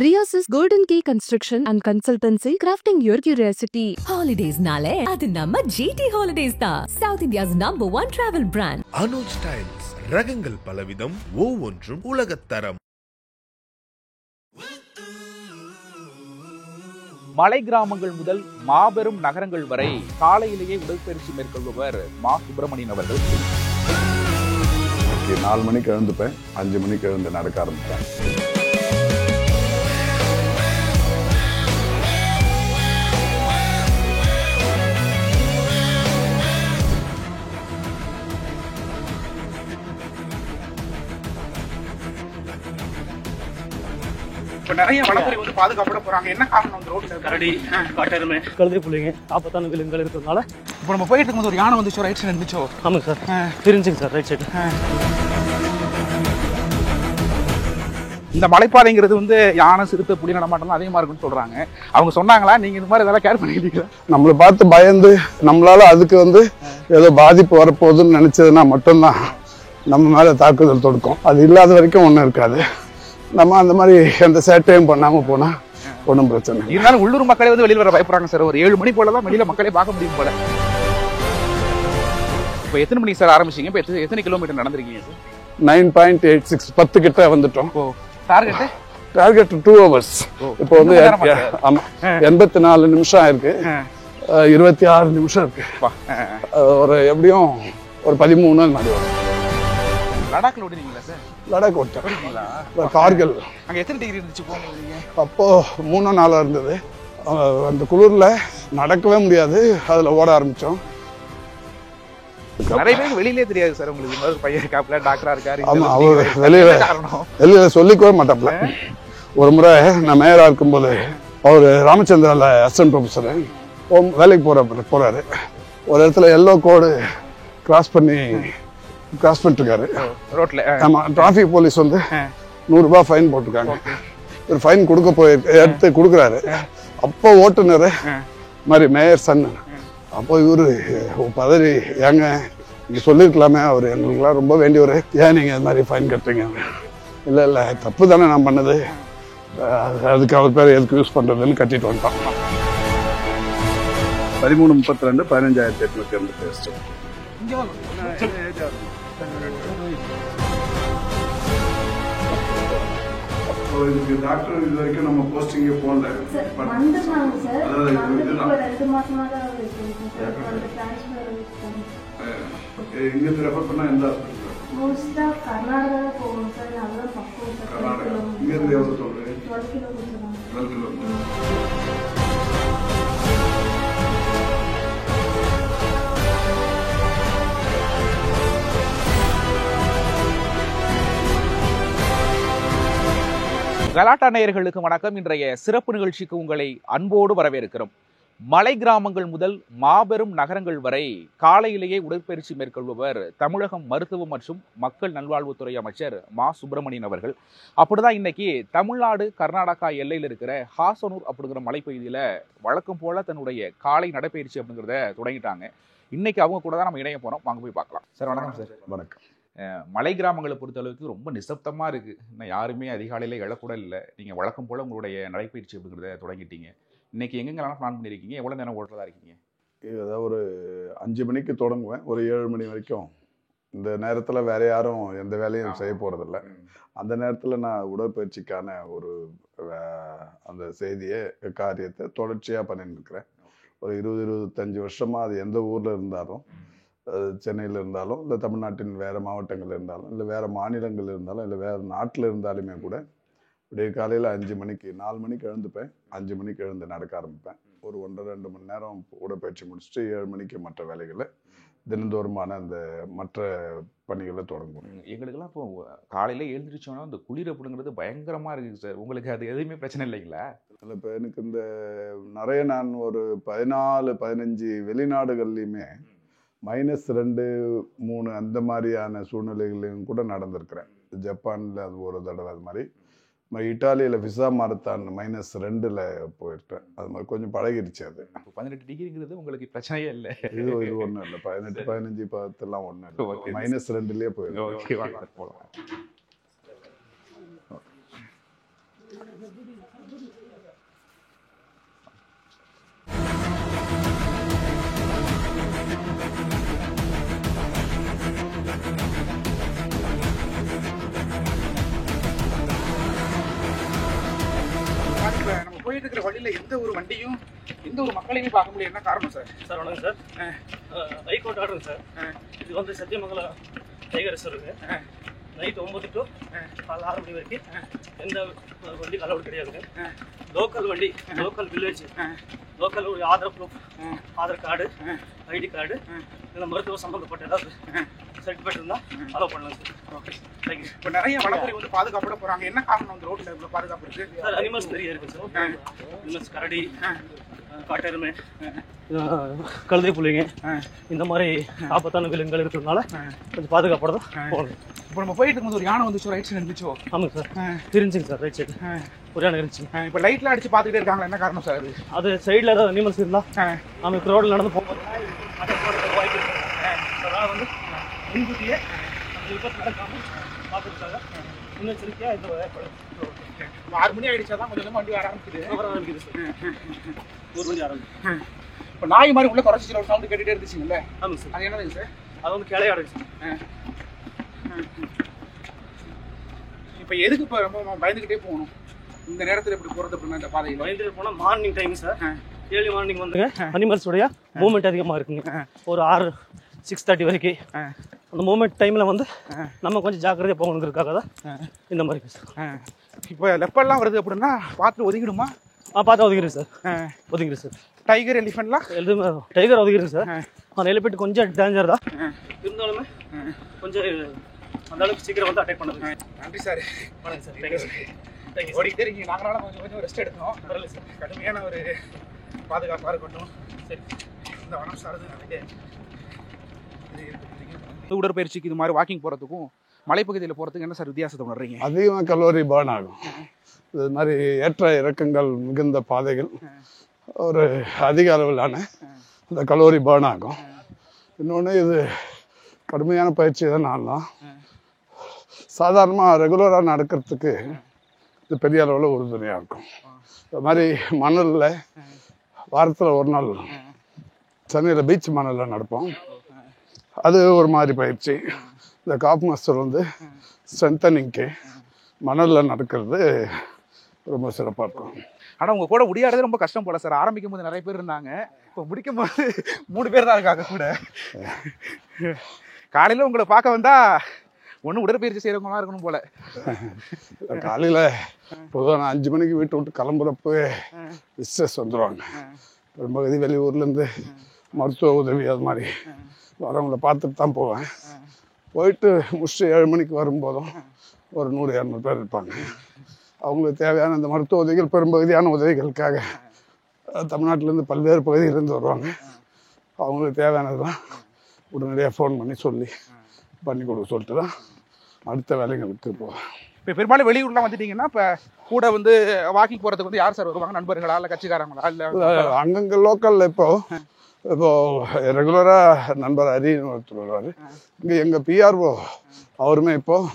Rios' Golden Key Construction and Consultancy, crafting your curiosity. Holidays nale, adu namma GT Holidays da. South India's #1 travel brand. Anuj Styles, ரகங்கள் பலவிதம், ஒவ்வொன்றும் உலகத்தரம். மலை கிராமங்கள் முதல் மாபெரும் நகரங்கள் வரை காலையிலேயே உடற்பயிற்சி மேற்கொள்பவர் மா சுப்பிரமணியன் அவர்கள். 4 மணிக்கு எழுந்துப்பேன், 5 மணிக்கு எழுந்து நடக்க ஆரம்பிப்பேன். இப்போ நிறைய வனத்துறை வந்து பாதுகாப்பட போறாங்க. என்ன காரணம்? அந்த ரோட்ல கரடி, காட்டெருமை, கழுதை புள்ளிங்க, ஆபத்தான விலங்குகள் இருக்கிறதுனால. இப்போ நம்ம போயிட்டு இருக்கும்போது ஒரு யானை வந்துச்சோ, ரைட் சைடு இருந்துச்சோ? ஆமாங்க சார், தெரிஞ்சுங்க சார், ரைட் சைடு. இந்த மலைப்பாதைங்கிறது வந்து யானை, சிறுத்தை, புலி நடமாட்டம் அதிகமா இருக்குன்னு சொல்றாங்க. அவங்க சொன்னாங்களா? நீங்க இந்த மாதிரி இதெல்லாம் கேர் பண்ணிக்கிறீங்களா? நம்மளை பார்த்து பயந்து நம்மளால அதுக்கு வந்து ஏதோ பாதிப்பு வரப்போகுதுன்னு நினைச்சதுன்னா மட்டும்தான் நம்ம மேல தாக்குதல் தொடுக்கும். அது இல்லாத வரைக்கும் ஒன்றும் இருக்காது. நம்ம அந்த மாதிரி எந்த சேட்டையும் பண்ணாம போனா ஒன்றும் பிரச்சனை. இருந்தாலும் உள்ளூர் மக்களே வந்து வெளியில் வர பயப்படுறாங்க சார். ஒரு 7 மணி போலதான் வெளியில மக்களே பார்க்க முடியும் போல. இப்போ எத்தனை மணிக்கு சார் ஆரம்பிச்சீங்க? இப்போ எத்தனை கிலோமீட்டர் நடந்திருக்கீங்க சார்? 9.86, 10 கிட்ட வந்துட்டோம். Target 2 hours. இப்போ வந்து 84 நிமிஷம் ஆயிருக்கு. 26 நிமிஷம் இருக்கு. ஒரு எப்படியும் ஒரு 13 நாள் மாதிரி வரும். லடாக்ல ஓடுனீங்களா சார்? லடாக் ஓட்டேன். கார்கில். அங்க எத்தனை டிகிரி இருந்துச்சு போனீங்க? அப்போ 3 நாளா இருந்தது. அந்த குளிர்ல நடக்கவே முடியாது. அதுல ஓட ஆரம்பிச்சோம். நிறைய பேருக்கு வெளியிலே தெரியாது சார். உங்களுக்கு இன்னொரு பையன் இருக்காப்ல, டாக்டரா இருக்காரு. ஆமா, அவர் வெளியில சொல்லிக்கவே மாட்டாப்ல. ஒரு முறை நான் மேயரா இருக்கும்போது அவர் ராமச்சந்திரால அசிஸ்டன்ட் ப்ரொஃபஸர் வேலைக்கு போறாரு. ஒரு இடத்துல எல்லோ கோடு கிராஸ் பண்ணிட்டு இருக்காரு ரோட்ல. ஆமா, டிராபிக் போலீஸ் வந்து 100 ரூபாய் ஃபைன் போட்டிருக்காங்க. ஒரு ஃபைன் எடுத்து கொடுக்குறாரு. அப்போ ஓட்டுநர் மாதிரி மேயர் சன். அப்போ இவரு பதறி, ஏங்க நீங்க சொல்லிருக்கலாமே, அவர் எங்களுக்குலாம் ரொம்ப வேண்டியவர், ஏன் நீங்க இது மாதிரி ஃபைன் கட்டுறீங்க? இல்ல தப்பு தானே நான் பண்ணது, அதுக்கு அவர் பேர் எதுக்கு யூஸ் பண்றதுன்னு கட்டிட்டு வந்துட்டான். 13:32 15,882 இதுக்கு டாக்டர் இது வரைக்கும் நம்ம போஸ்டிங்கே போடல. இங்க ரெஃபர் பண்ணா எந்த ஹாஸ்பிட்டல்? கர்நாடகா போவோம் சார். நல்லா பக்கம் சார். கர்நாடகா இங்க இருந்து எவ்வளவு சொல்றீங்க? 12 கிலோமீட்டர். 12 கிலோமீட்டர். கலாட்டா நேயர்களுக்கு வணக்கம். இன்றைய சிறப்பு நிகழ்ச்சிக்கு உங்களை அன்போடு வரவேற்கிறோம். மலை கிராமங்கள் முதல் மாபெரும் நகரங்கள் வரை காலையிலேயே உடற்பயிற்சி மேற்கொள்பவர் தமிழகம் மருத்துவ மற்றும் மக்கள் நல்வாழ்வுத்துறை அமைச்சர் மா சுப்பிரமணியன் அவர்கள். அப்படிதான் இன்னைக்கு தமிழ்நாடு கர்நாடகா எல்லையில் இருக்கிற ஹாசனூர் அப்படிங்கிற மலைப்பகுதியில வழக்கம் போல தன்னுடைய காலை நடைப்பயிற்சி அப்படிங்கிறத தொடங்கிட்டாங்க. இன்னைக்கு அவங்க கூட தான் நம்ம இணைய போறோம். வாங்க போய் பார்க்கலாம். சார் வணக்கம் சார். வணக்கம். மலை கிராமங்களை பொறுத்த அளவுக்கு ரொம்ப நிசப்தமாக இருக்குது. இன்னும் யாருமே அதிகாலையில் எழக்கூட இல்லை. நீங்கள் வழக்கம் போல் உங்களுடைய நடைப்பயிற்சி அப்படிங்கிறத தொடங்கிட்டீங்க. இன்றைக்கி எங்கெங்கெல்லாம் பிளான் பண்ணியிருக்கீங்க? எவ்வளோ நேரம் ஓட்டுறதா இருக்கீங்க? ஏதாவது ஒரு 5 மணிக்கு தொடங்குவேன். ஒரு 7 மணி வரைக்கும். இந்த நேரத்தில் வேறு யாரும் எந்த வேலையும் செய்ய போகிறதில்ல. அந்த நேரத்தில் நான் உடற்பயிற்சிக்கான ஒரு அந்த காரியத்தை தொடர்ச்சியாக பண்ணிட்டு இருக்கிறேன். ஒரு 20-25 வருஷமாக அது எந்த ஊரில் இருந்தாலும், சென்னையில் இருந்தாலும், இல்லை தமிழ்நாட்டின் வேறு மாவட்டங்கள் இருந்தாலும், இல்லை வேறு மாநிலங்கள் இருந்தாலும், இல்லை வேறு நாட்டில் இருந்தாலுமே கூட அப்படியே காலையில் 5 மணிக்கு 4 மணிக்கு எழுந்துப்பேன். 5 மணிக்கு எழுந்து நடக்க ஆரம்பிப்பேன். ஒரு 1.5-2 மணி நேரம் உடற்பயிற்சி முடிச்சுட்டு 7 மணிக்கு மற்ற வேலைகளை தினந்தோறுமான அந்த மற்ற பணிகளை தொடங்கும். எங்களுக்கெல்லாம் இப்போ காலையில் எழுந்திரிச்சோன்னா அந்த குளிர் அப்படிங்கிறது பயங்கரமாக இருக்குது சார். உங்களுக்கு அது எதுவுமே பிரச்சனை இல்லைங்களா? இல்லை, இப்போ எனக்கு இந்த நிறைய நான் ஒரு 14-15 வெளிநாடுகள்லையுமே -2, 3 அந்த மாதிரியான சூழ்நிலைகளையும் கூட நடந்திருக்கிறேன். ஜப்பானில் அது ஒரு தடவை, அது மாதிரி இட்டாலியில் விசா மாரத்தான் -2ல் போயிருக்கேன். அது மாதிரி கொஞ்சம் பழகிடுச்சு. அது 18 டிகிரிங்கிறது உங்களுக்கு பிரச்சனையே இல்லை. இது ஒன்றும் இல்லை. 18, 15, 10 ஒன்றும் இல்லை. -2லேயே போயிருக்கேன். நம்ம போயிட்டு இருக்கிற வழியில எந்த ஒரு வண்டியும் எந்த ஒரு மக்களையுமே பார்க்க முடியாது. என்ன காரணம் சார்? சார் வணக்கம் சார். High court order sir. இது வந்து Sathyamangalam tiger reserve. Night 9 to காலை 6 மணி வரைக்கும் எந்த வண்டி அலௌட் கிடையாதுங்க. லோக்கல் வண்டி, local village, local Aadhaar proof, Aadhaar card, ID card, இல்லை மருத்துவ சம்மந்தப்பட்ட ஏதாவது சர்டிஃபிகேட் இருந்தால் அலோவ் பண்ணலாம் சார். Okay, thank you. இப்போ நிறைய வனத்துறை வந்து பாதுகாப்போட போகிறாங்க. என்ன காரணம் வந்து ரோட்டில் இவ்வளோ பாதுகாப்பு இருக்குது? சார் அனிமல்ஸ் நிறைய இருக்குது சார். அனிமல்ஸ் கரடி, காட்டெருமை, கழுதை புள்ளிங்க, இந்த மாதிரி ஆபத்தான விலங்குகள் இருக்கிறதுனால கொஞ்சம் பாதுகாப்போட தான் போகணும். இப்போ நம்ம போயிட்டு இருக்கும்போது ஒரு யானை வந்துச்சு, ரைட் சைடு இருந்துச்சோ? ஆமாங்க சார், இருந்துச்சுங்க சார். ரைட் சைடு ஒரு யானை இருந்துச்சு. இப்போ லைட்லாம் அடிச்சு பார்த்துக்கிட்டே இருக்காங்களா? என்ன காரணம் சார் அது? அது சைடில் ஏதாவது அனிமல்ஸ் இருந்தால் நம்ம இப்போ ரோடில் நடந்து போகும்போது வாய்ப்பு இருக்கு. அதனால் வந்து முன்கூட்டியே அந்த விபத்து நடக்காமல் பார்த்துருக்காங்க. முன்னெச்சரிக்கையாக இந்த 6 மணி ஆயிடுச்சா தான் கொஞ்சம் வண்டி வர ஆரம்பிக்குது. ஆரம்பிக்குது சார். 1 மணி ஆரம்பிக்குது. இப்போ நாய் மாதிரி உள்ள குறைச்சி ஒரு சவுண்டு கேட்டுகிட்டே இருந்துச்சுங்கல்ல? ஆமாங்க சார். அது என்னதுங்க சார்? அது வந்து கிளையாடுச்சு சார். இப்போ எதுக்கு இப்போ ரொம்ப பயந்துக்கிட்டே போகணும் இந்த நேரத்தில் இப்படி போகிறது அப்படின்னா? இந்த பாதையில் பயந்துட்டு போனால் morning time sir. Early morning வந்துங்க அனிமல்ஸோடைய மூவ்மெண்ட் அதிகமாக இருக்குங்க. ஒரு 6:30 வரைக்கும் அந்த மூவ்மெண்ட் டைமில் வந்து நம்ம கொஞ்சம் ஜாக்கிரதையாக போகணுங்கிறதுக்காக தான் இந்த மாதிரி சார். இப்போ லெப்பர்லாம் வருது அப்படின்னா பார்த்து ஒதுங்கிடுமா? பார்த்தா ஒதுக்கிறேன் சார். ஒதுக்கிறேன் சார். டைகர், எலிஃபென்ட்லாம் எதுவுமே டைகர் ஒதுக்கிறேன் சார். அந்த எலிஃபென்ட் கொஞ்சம் டேஞ்சர் தான், இருந்தாலுமே கொஞ்சம் அந்த அளவுக்கு சீக்கிரம் வந்து அட்டாக் பண்ணுது. நன்றி சார். வணக்கம் சார். Thank you sir. தேங்க்யூ. ஓடிக்கிட்டே இருக்கீங்க. நாங்களால கொஞ்சம் ரெஸ்ட் எடுத்தோம். வரல சார். கடுமையான ஒரு பாதுகாப்பாக இருக்கட்டும். சரி, இந்த வனம் சார்ந்து நிறைய உடற்பயிற்சிக்கு இது மாதிரி வாக்கிங் போகிறதுக்கும் மலைப்பகுதியில் போகிறதுக்கு என்ன சார் வித்தியாசத்தை உணர்றீங்க? அதிகமாக கலோரி பர்ன் ஆகும். இது மாதிரி ஏற்ற இறக்கங்கள் மிகுந்த பாதைகள் ஒரு அதிக அளவிலான அந்த கலோரி பர்ன் ஆகும். இன்னொன்று இது கடுமையான பயிற்சி தான். நான்லாம் சாதாரணமாக ரெகுலராக நடக்கிறதுக்கு இது பெரிய அளவில் உறுதுணையாக இருக்கும். இது மாதிரி மணலில் வாரத்தில் ஒரு நாள் சென்னையில் பீச் மணலில் நடப்போம். அது ஒரு மாதிரி பயிற்சி. இந்த காப் மாஸ்டர் வந்து ஸ்ட்ரென்தனிங்க்கு மணலில் நடக்கிறது ரொம்ப சிறப்பாக இருக்கும். ஆனால் உங்கள் கூட முடியாதது ரொம்ப கஷ்டம் போல சார். ஆரம்பிக்கும் போது நிறைய பேர் இருந்தாங்க, இப்போ முடிக்கும் போது 3 பேர் தான் இருக்காங்க கூட. காலையில் உங்களை பார்க்க வந்தா ஒன்றும் உடற்பயிற்சி செய்கிறவங்களாம் இருக்கணும் போல. காலையில் பொதுவாக நான் 5 மணிக்கு வீட்டை விட்டு கிளம்புறப்பவே விஸ்ட்ரெஸ் வந்துடுவாங்க. பெரும்பகுதி வெளியூர்லேருந்து மருத்துவ உதவி அது மாதிரி வரவங்களை பார்த்துட்டு தான் போவேன். போயிட்டு முடிச்சுட்டு 7 மணிக்கு வரும்போதும் ஒரு 100-200 பேர் இருப்பாங்க. அவங்களுக்கு தேவையான இந்த மருத்துவ உதவிகள் பெரும்பகுதியான உதவிகளுக்காக தமிழ்நாட்டிலேருந்து பல்வேறு பகுதியிலேருந்து வருவாங்க. அவங்களுக்கு தேவையானதெல்லாம் உடனடியாக ஃபோன் பண்ணி பண்ணி கொடுக்க சொல்லிட்டு தான் அடுத்த வேலைகளுக்கு போவேன். இப்போ பெரும்பாலும் வெளியூர்லாம் வந்துட்டீங்கன்னா இப்போ கூட வந்து வாக்கிங் போகிறதுக்கு வந்து யார் சார் வருவாங்க? நண்பர்களா இல்லை கட்சிக்காரங்களா? இல்லை அங்கங்கே லோக்கலில் இப்போது ரெகுலராக நண்பர் ஹரின்னு ஒருத்தர் வருவார். இங்கே எங்கள் பிஆர்ஓ அவருமே இப்போது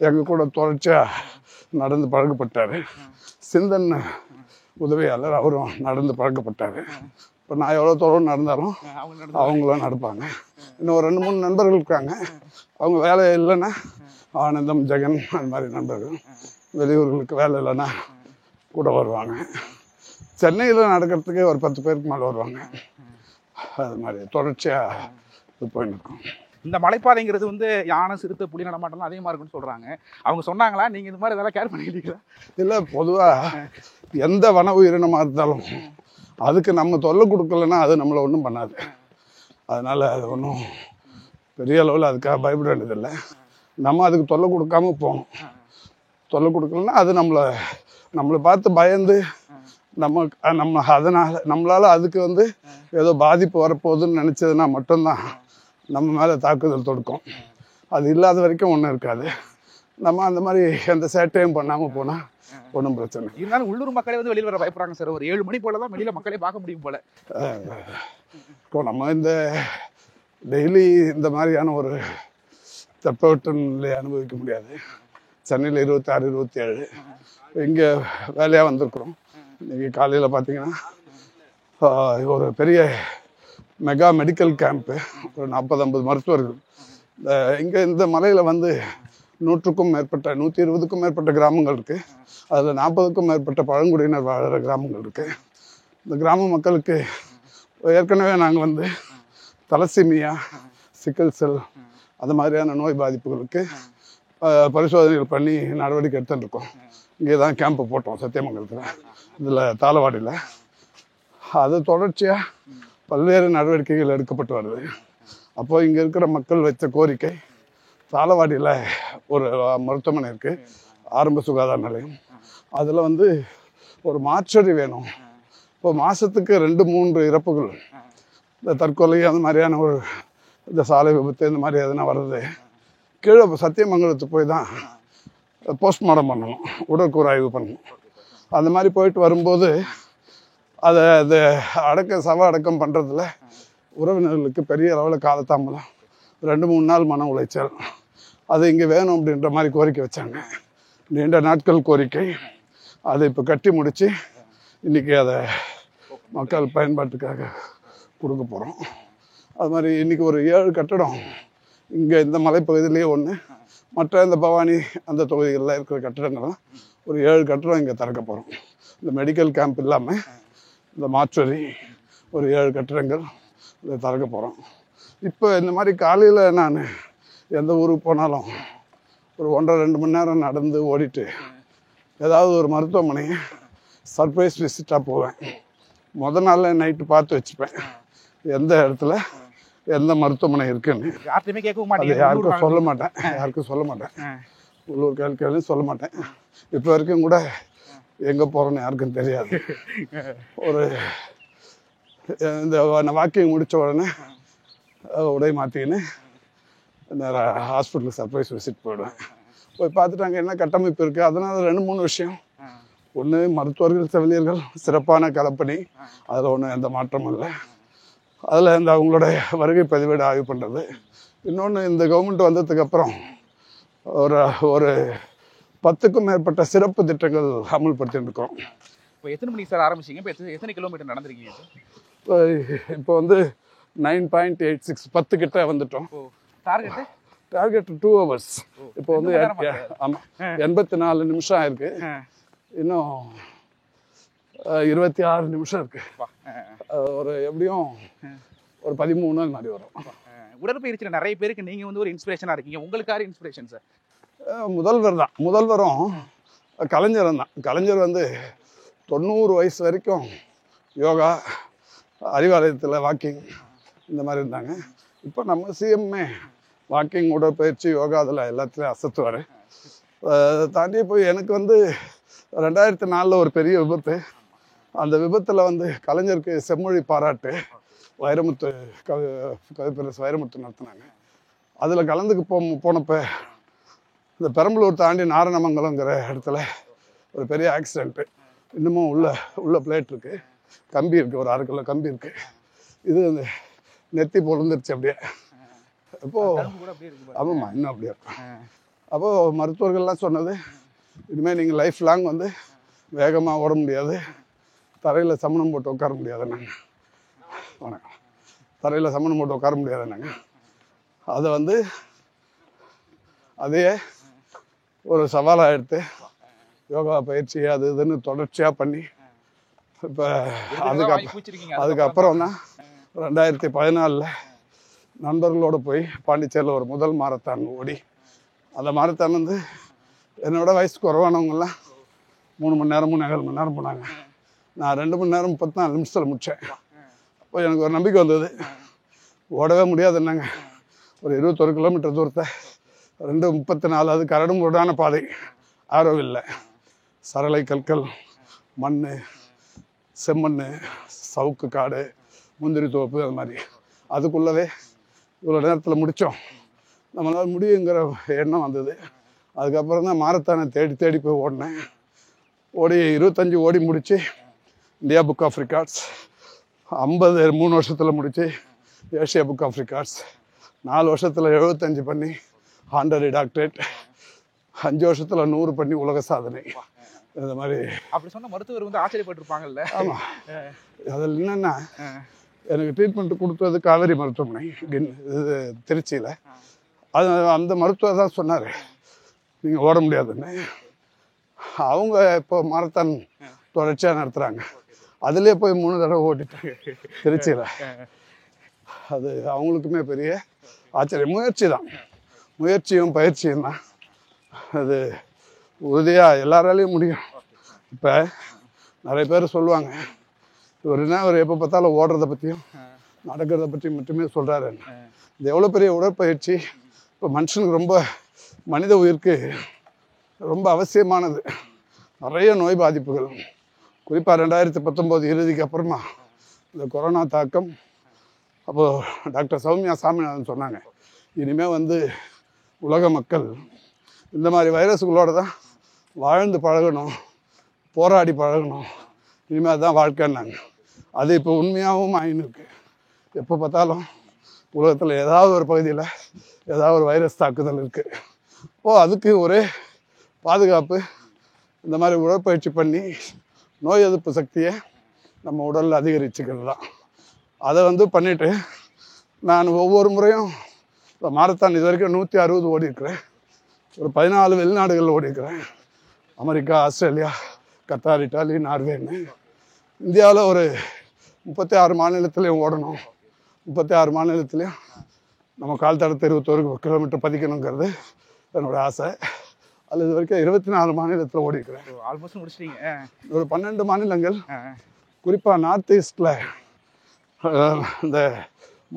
எங்கள் கூட தொடர்ச்சியாக நடந்து பழக்கப்பட்டார். சிந்தன் உதவியாளர் அவரும் நடந்து பழக்கப்பட்டார். இப்போ நான் எவ்வளோ தூரம் நடந்தாலும் அவங்களும் நடப்பாங்க. இன்னும் ஒரு 2-3 நண்பர்கள் இருக்காங்க. அவங்க வேலை இல்லைன்னா ஆனந்தம், ஜெகன் அது மாதிரி நண்பர்கள் வெளியூர்களுக்கு வேலை இல்லைன்னா கூட வருவாங்க. சென்னையில் நடக்கிறதுக்கே ஒரு 10 பேருக்கு மேலே வருவாங்க. அது மாதிரி தொடர்ச்சியாக இது போயின்னு இருக்கும். இந்த மலைப்பாதைங்கிறது வந்து யானை, சிறுத்தை, புலி நடமாட்டம்லாம் அதிகமாக இருக்குன்னு சொல்கிறாங்க. அவங்க சொன்னாங்களா? நீங்கள் இந்த மாதிரி இதெல்லாம் கேர் பண்ணிக்கிட்டீங்களா? இல்லை, பொதுவாக எந்த வன உயிரினமாக இருந்தாலும் அதுக்கு நம்ம தொல்லை கொடுக்கலன்னா அது நம்மளை ஒன்றும் பண்ணாது. அதனால் அது ஒன்றும் பெரிய அளவில் அதுக்காக பயப்பட வேண்டியதில்லை. நம்ம அதுக்கு தொல்லை கொடுக்காம போகணும். தொல்லை கொடுக்கலன்னா அது நம்மளை பார்த்து பயந்து நம்ம அதனால் நம்மளால் அதுக்கு வந்து ஏதோ பாதிப்பு வரப்போகுதுன்னு நினச்சதுன்னா மட்டும்தான் நம்ம மேலே தாக்குதல் தொடுக்கும். அது இல்லாத வரைக்கும் ஒன்றும் இருக்காது. நம்ம அந்த மாதிரி எந்த சேட்டையும் பண்ணாமல் போனால் ஒன்றும் பிரச்சனை. இருந்தாலும் உள்ளூர் மக்களே வந்து வெளியில் வர பயப்படுறாங்க சார். ஒரு 7 மணி போல தான் வெளியில் மக்களே பார்க்க முடியும் போல. இப்போ நம்ம இந்த டெய்லி இந்த மாதிரியான ஒரு தட்பவெட்ப நிலையை அனுபவிக்க முடியாது. சென்னையில் 26, 27. இங்கே வேலையாக வந்திருக்கிறோம். இன்றைக்கி காலையில் பார்த்தீங்கன்னா ஒரு பெரிய மெகா மெடிக்கல் கேம்ப்பு, ஒரு 40-50 மருத்துவர்கள் இங்கே இந்த மலையில் வந்து 100க்கும் மேற்பட்ட 120க்கும் மேற்பட்ட கிராமங்கள் இருக்குது. அதில் 40க்கும் மேற்பட்ட பழங்குடியினர் வாழற கிராமங்கள் இருக்குது. இந்த கிராம மக்களுக்கு ஏற்கனவே நாங்கள் வந்து தலசீமியா, சிக்கல் செல் அது மாதிரியான நோய் பாதிப்புகளுக்கு பரிசோதனைகள் பண்ணி நடவடிக்கை எடுத்துட்டுருக்கோம். இங்கே தான் கேம்ப்பு போட்டோம் சத்தியமங்கலத்தில், இதில் தாளவாடியில். அது தொடர்ச்சியாக பல்வேறு நடவடிக்கைகள் எடுக்கப்பட்டு வருது. அப்போது இங்கே இருக்கிற மக்கள் வைத்த கோரிக்கை, தாளவாடியில் ஒரு மருத்துவமனை இருக்குது, ஆரம்ப சுகாதார நிலையம். அதில் வந்து ஒரு மாற்றறி வேணும். இப்போ மாதத்துக்கு 2-3 இறப்புகள், இந்த தற்கொலை அந்த மாதிரியான ஒரு இந்த சாலை விபத்து இந்த மாதிரி எதுனா வருது, கீழே சத்தியமங்கலத்துக்கு போய் தான் போஸ்ட்மார்ட்டம் பண்ணணும், உடற்கூறாய்வு பண்ணணும். அந்த மாதிரி போயிட்டு வரும்போது அதை சவ அடக்கம் பண்ணுறதுல உறவினர்களுக்கு பெரிய அளவில் காலதாமதம், 2-3 நாள் மன உளைச்சல். அது இங்கே வேணும் அப்படின்ற மாதிரி கோரிக்கை வச்சாங்க. நீண்ட நாட்கள் கோரிக்கை. அதை இப்போ கட்டி முடித்து இன்றைக்கி அதை மக்கள் பயன்பாட்டுக்காக கொடுக்க போகிறோம். அது மாதிரி இன்றைக்கி ஒரு 7 கட்டடம் இங்கே இந்த மலைப்பகுதியிலேயே ஒன்று, மற்ற இந்த பவானி அந்த தொகுதிகளில் இருக்கிற கட்டடங்கள்லாம் ஒரு 7 கட்டடம் இங்கே திறக்க போகிறோம். இந்த மெடிக்கல் கேம்ப் இல்லாமல் இந்த மாற்றறி ஒரு 7 கட்டடங்கள் இதை திறக்க போகிறோம். இப்போ இந்த மாதிரி காலையில் நான் எந்த ஊருக்கு போனாலும் ஒரு 1.5-2 மணி நேரம் நடந்து ஓடிட்டு ஏதாவது ஒரு மருத்துவமனையை சர்ப்ரைஸ் விசிட்டாக போவேன். முதல் நாளில் நைட்டு பார்த்து வச்சுப்பேன் எந்த இடத்துல எந்த மருத்துவமனை இருக்குன்னு. யார்ட்டையுமே கேட்கவும் அது யாருக்கும் சொல்ல மாட்டேன். உள்ளூர் கேள்வி சொல்ல மாட்டேன். இப்போ வரைக்கும் கூட எங்கே போகிறோன்னு யாருக்கும் தெரியாது. ஒரு இந்த வாக்கிங் முடித்த உடனே உடை மாற்றிக்கின்னு நேராக ஹாஸ்பிட்டலுக்கு சர்ப்ரைஸ் விசிட் போயிடுவேன். போய் பார்த்துட்டு அங்கே என்ன கட்டமைப்பு இருக்குது. அதனால் 2-3 விஷயம். ஒன்று, மருத்துவர்கள் செவிலியர்கள் சிறப்பான கலப்பணி, அதில் ஒன்றும் எந்த மாற்றமும் இல்லை. அதில் இந்த அவங்களோட வருகை பதிவேடு ஆய்வு பண்ணுறது. இன்னொன்று, இந்த கவர்மெண்ட் வந்ததுக்கப்புறம் ஒரு 10க்கும் மேற்பட்ட சிறப்பு திட்டங்கள் அமல்படுத்திட்டு இருக்கோம். இப்போ எத்தனை மணிக்கு சார் ஆரம்பிச்சிங்க? இப்போ எத்தனை கிலோமீட்டர் நடந்திருக்கீங்க? இப்போ வந்து 9.86 10 கிட்ட வந்துட்டோம். Target 2 hours. இப்போ வந்து ஆமாம் 84 நிமிஷம் ஆயிருக்கு. இன்னும் 26 நிமிஷம் இருக்கு. ஒரு எப்படியும் ஒரு 13 நாள் மாதிரி வரும். உடற்பயிற்சியில் நிறைய பேருக்கு நீங்கள் வந்து ஒரு இன்ஸ்பிரேஷனாக இருக்கீங்க. உங்களுக்கு யார் இன்ஸ்பிரேஷன் சார்? முதல்வரும் கலைஞரும் தான். கலைஞர் வந்து 90 வயசு வரைக்கும் யோகா, அறிவாலயத்தில் வாக்கிங் இந்த மாதிரி இருந்தாங்க. இப்போ நம்ம சிஎம்ஏ வாக்கிங், உடற்பயிற்சி, யோகா அதில் எல்லாத்துலேயும் அசத்துவார். தாண்டி போய் எனக்கு வந்து 2004 ஒரு பெரிய விபத்து. அந்த விபத்தில் வந்து கலைஞருக்கு செம்மொழி பாராட்டு வைரமுத்து கவிப்பேரரசு வைரமுத்து நடத்தினாங்க. அதில் கலந்துக்கு போனப்போ இந்த பெரம்பலூர் தாண்டி நாரணமங்கலங்கிற இடத்துல ஒரு பெரிய ஆக்சிடெண்ட்டு. இன்னமும் உள்ள பிளேட் இருக்குது, கம்பி இருக்குது, ஒரு 1/2 கிலோ கம்பி இருக்குது. இது அந்த நெத்தி பொழுந்துருச்சு அப்படியே. அப்போது ஆமாம்மா, இன்னும் அப்படியே இருக்கும். அப்போது மருத்துவர்கள்லாம் சொன்னது, இனிமேல் நீங்கள் லைஃப் லாங் வந்து வேகமாக ஓட முடியாது, தரையில் சமணம் போட்டு உட்கார முடியாது. வணக்கம். தரையில் சமணம் போட்டு உட்கார முடியாது. அதை வந்து அதையே ஒரு சவாலாக எடுத்து யோகா பயிற்சி அது இதுன்னு தொடர்ச்சியாக பண்ணி இப்போ அதுக்கப்புறம் தான் 2014 நண்பர்களோடு போய் பாண்டிச்சேரியில் ஒரு முதல் மாரத்தான் ஓடி, அந்த மாரத்தான் வந்து என்னோட வயசு குறைவானவங்கெல்லாம் 3 மணி நேரம் 3.25 மணி நேரம் போனாங்க. நான் 2 மணி நேரம் 34 நிமிஷத்தில் முடித்தேன். அப்போ எனக்கு ஒரு நம்பிக்கை வந்தது, ஓடவே முடியாதுன்னாங்க. ஒரு 21 கிலோமீட்டர் தூரத்தை 2:34, அது கரடுமுரடான பாதை, ஆரோ இல்லை, சரளை கற்கள், மண், செம்மண், சவுக்கு காடு, முந்திரி தோப்பு, அது மாதிரி. அதுக்குள்ளவே இவ்வளோ நேரத்தில் முடித்தோம், நம்மளால் முடியுங்கிற எண்ணம் வந்தது. அதுக்கப்புறம் தான் மாரத்தானை தேடி போய் ஓடினேன். 25 ஓடி முடித்து இந்தியா புக் ஆஃப் ரெக்கார்ட்ஸ், 50 3 வருஷத்தில் முடித்து ஏஷியா புக் ஆஃப் ரெக்கார்ட்ஸ், 4 வருஷத்தில் 75 பண்ணி ஹானரரி டாக்டரேட், 5 வருஷத்துல 100 பண்ணி உலக சாதனை. இந்த மாதிரி அப்படி சொன்ன மருத்துவர் வந்து ஆச்சரியப்பட்டிருப்பாங்கல்ல. ஆமா, அதில் என்னன்னா எனக்கு ட்ரீட்மெண்ட் கொடுத்தது காவேரி மருத்துவமனை இது திருச்சியில். அது அந்த மருத்துவர் தான் சொன்னார் நீங்கள் ஓட முடியாதுன்னு. அவங்க இப்போ மாரத்தான் தொடர்ச்சியாக நடத்துகிறாங்க. அதுலேயே போய் 3 தடவை ஓட்டிட்டாங்க திருச்சியில். அது அவங்களுக்குமே பெரிய ஆச்சரியம். முயற்சி தான், முயற்சியும் பயிற்சியும் தான். அது உறுதியாக எல்லாராலையும் முடியும். இப்போ நிறைய பேர் சொல்லுவாங்க அவர் எப்போ பார்த்தாலும் ஓடுறத பற்றியும் நடக்கிறத பற்றி மட்டுமே சொல்கிறாரு. இது எவ்வளோ பெரிய உடற்பயிற்சி இப்போ மனுஷனுக்கு ரொம்ப மனித உயிருக்கு ரொம்ப அவசியமானது. நிறைய நோய் பாதிப்புகள், குறிப்பாக 2019 இறுதிக்கு அப்புறமா இந்த கொரோனா தாக்கம். அப்போது டாக்டர் சௌமியா சாமிநாதன் சொன்னாங்க, இனிமேல் வந்து உலக மக்கள் இந்த மாதிரி வைரஸுகளோடு தான் வாழ்ந்து பழகணும், போராடி பழகணும், இனிமேல் அதுதான் வாழ்க்கைன்னாங்க. அது இப்போ உண்மையாகவும் ஆயின்னு. எப்போ பார்த்தாலும் உலகத்தில் ஏதாவது ஒரு பகுதியில் ஏதாவது ஒரு வைரஸ் தாக்குதல் இருக்குது. அதுக்கு ஒரே பாதுகாப்பு இந்த மாதிரி உடற்பயிற்சி பண்ணி நோய் எதிர்ப்பு சக்தியை நம்ம உடலில் அதிகரிச்சுக்கிறது தான். அதை வந்து பண்ணிவிட்டு நான் ஒவ்வொரு முறையும் இந்த மாரத்தான் இது வரைக்கும் 160 ஓடிருக்கிறேன். ஒரு 14 வெளிநாடுகளில் ஓடிருக்கிறேன். அமெரிக்கா, ஆஸ்திரேலியா, கத்தார், இட்டாலி, நார்வேன்னு. இந்தியாவில் ஒரு 36 மாநிலத்திலையும் ஓடணும். 36 மாநிலத்திலையும் நம்ம கால் தடத்தை 21 கிலோமீட்டர் பதிக்கணுங்கிறது என்னோடய ஆசை. அது இது வரைக்கும் 24 மாநிலத்தில் ஓடிக்கிறேன். ஆல்மோஸ்ட் முடிச்சிட்டீங்க. ஒரு 12 மாநிலங்கள், குறிப்பாக நார்த் ஈஸ்டில் இந்த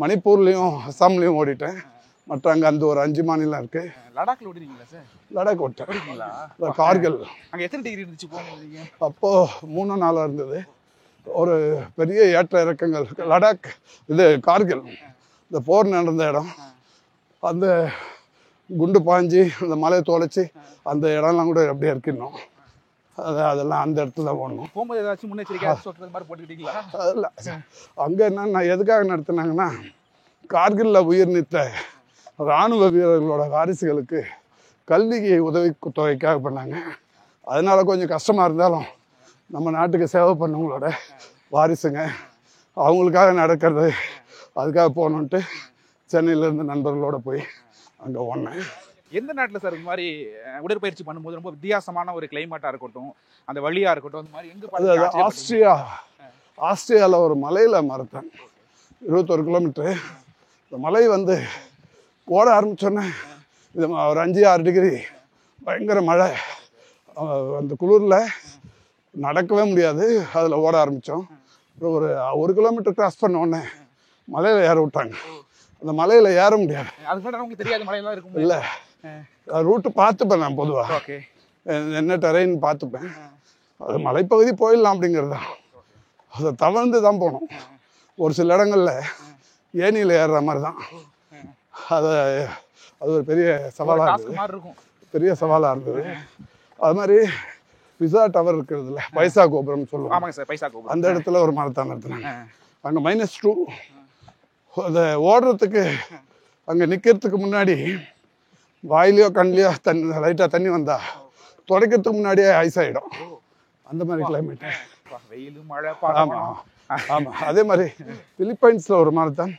மணிப்பூர்லேயும் அசாம்லேயும் ஓடிட்டேன். மற்ற அங்கே அந்த ஒரு 5 மாநிலம் இருக்குது. லடாக்ல ஓடிருக்கீங்களா சார்? லடாக் ஓட்டேன். ஓடிருக்கீங்களா? கார்கில். அங்கே எத்தனை டிகிரி இருந்துச்சு போகும்போது? அப்போது 3 நாளாக இருந்தது. ஒரு பெரிய ஏற்ற இறக்கங்கள். லடாக் இது கார்கில் இந்த போர் நடந்த இடம். அந்த குண்டு பாஞ்சி அந்த மலையை தொலைச்சி அந்த இடம்லாம் கூட அப்படியே இருக்கணும். அதெல்லாம் அந்த இடத்துல தான் ஓடணும். போகும்போது ஏதாச்சும் முன்னெச்சரிக்கை மாதிரி போட்டுக்கிட்டீங்களா? அதில் அங்கே என்னன்னா எதுக்காக நடத்துனாங்கன்னா, கார்கிலில் உயிர் நீத்த இராணுவ வீரர்களோட வாரிசுகளுக்கு கல்வியை உதவி தொகைக்காக பண்ணாங்க. அதனால் கொஞ்சம் கஷ்டமாக இருந்தாலும் நம்ம நாட்டுக்கு சேவை பண்ணவங்களோட வாரிசுங்க, அவங்களுக்காக நடக்கிறது, அதுக்காக போகணுன்ட்டு சென்னையிலேருந்து நண்பர்களோட போய் அங்கே ஓடினேன். எந்த நாட்டில் சார் இந்த மாதிரி உடற்பயிற்சி பண்ணும்போது ரொம்ப வித்தியாசமான ஒரு கிளைமேட்டாக இருக்கட்டும், அந்த வழியாக இருக்கட்டும், அந்த மாதிரி எங்கே? ஆஸ்திரியாவில் ஒரு மலையில் மாரத்தான் 21 கிலோமீட்டரு. இந்த மலை வந்து ஓட ஆரம்பித்தோன்னே இது ஒரு 5-6 டிகிரி பயங்கர மழை. அந்த குளிரில் நடக்கவே முடியாது. அதில் ஓட ஆரம்பித்தோம். ஒரு 1 கிலோமீட்டர் கிராஸ் பண்ண உடனே மலையில் ஏற விட்டாங்க. அந்த மலையில் ஏற முடியாது. அதுக்கு தெரியாது மலையெல்லாம் இருக்கும் இல்லை, ரூட்டு பார்த்துப்பேன் நான் பொதுவாக. ஓகே, என்ன டெரெயின் பார்த்துப்பேன். அது மலைப்பகுதி போயிடலாம் அப்படிங்கிறது தான். அதை தவழ்ந்து தான் போகணும். ஒரு சில இடங்களில் ஏனியில் ஏறுற மாதிரி தான். அது ஒரு பெரிய சவாலாக இருந்தது. பெரிய சவாலாக இருந்தது. அது மாதிரி பிசா டவர் இருக்கிறதுல பைசா கோபுரம் சொல்லுவாங்க. ஆமாங்க சார், பைசா கோபுரம். அந்த இடத்துல ஒரு மாரத்தான் நடத்துனாங்க. அங்கே -2. அதை ஓடுறதுக்கு அங்கே நிற்கிறதுக்கு முன்னாடி வாயிலையோ கண்ணிலையோ லைட்டாக தண்ணி வந்தா துடைக்கிறதுக்கு முன்னாடியே ஐஸ் ஆகிடும். அந்த மாதிரி கிளைமேட். வெயில், மழை. ஆமாம் ஆமாம். அதே மாதிரி பிலிப்பைன்ஸில் ஒரு மாரத்தான்,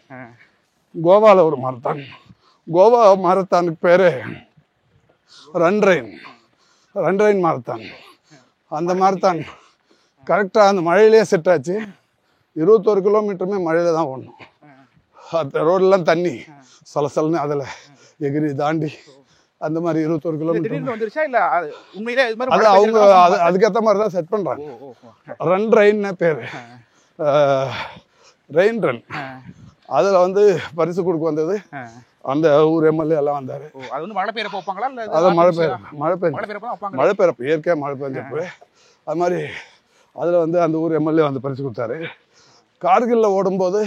கோவாவில் ஒரு மாரத்தான். கோவா மாரத்தானுக்கு பேர் ரன் ரெயின் மாரத்தான். அந்த மாரத்தான் கரெக்டாக அந்த மழையிலே செட் ஆச்சு. 21 கிலோமீட்டருமே மழையில் தான் ஓடணும். அந்த ரோடெல்லாம் தண்ணி சலசலன்னு அதில் எகிரி தாண்டி அந்த மாதிரி 21 கிலோமீட்டர் வந்துருச்சா? இல்லை உண்மையிலே அது அவங்க அதுக்கேற்ற மாதிரி தான் செட் பண்ணுறாங்க. ரெயின்னு பேர், ரெயின் ரன். அதில் வந்து பரிசு கொடுக்க வந்தது அந்த ஊர் எம்எல்ஏ எல்லாம் வந்தார். அது வந்து மழை பெய்யறப்ப வைப்பாங்களா? இல்லை அதான் மழை பெய்யறப்ப இயற்கையாக மழை பெஞ்சப்போ அது மாதிரி அதில் வந்து அந்த ஊர் எம்எல்ஏ வந்து பரிசு கொடுத்தாரு. கார்கிலில் ஓடும்போது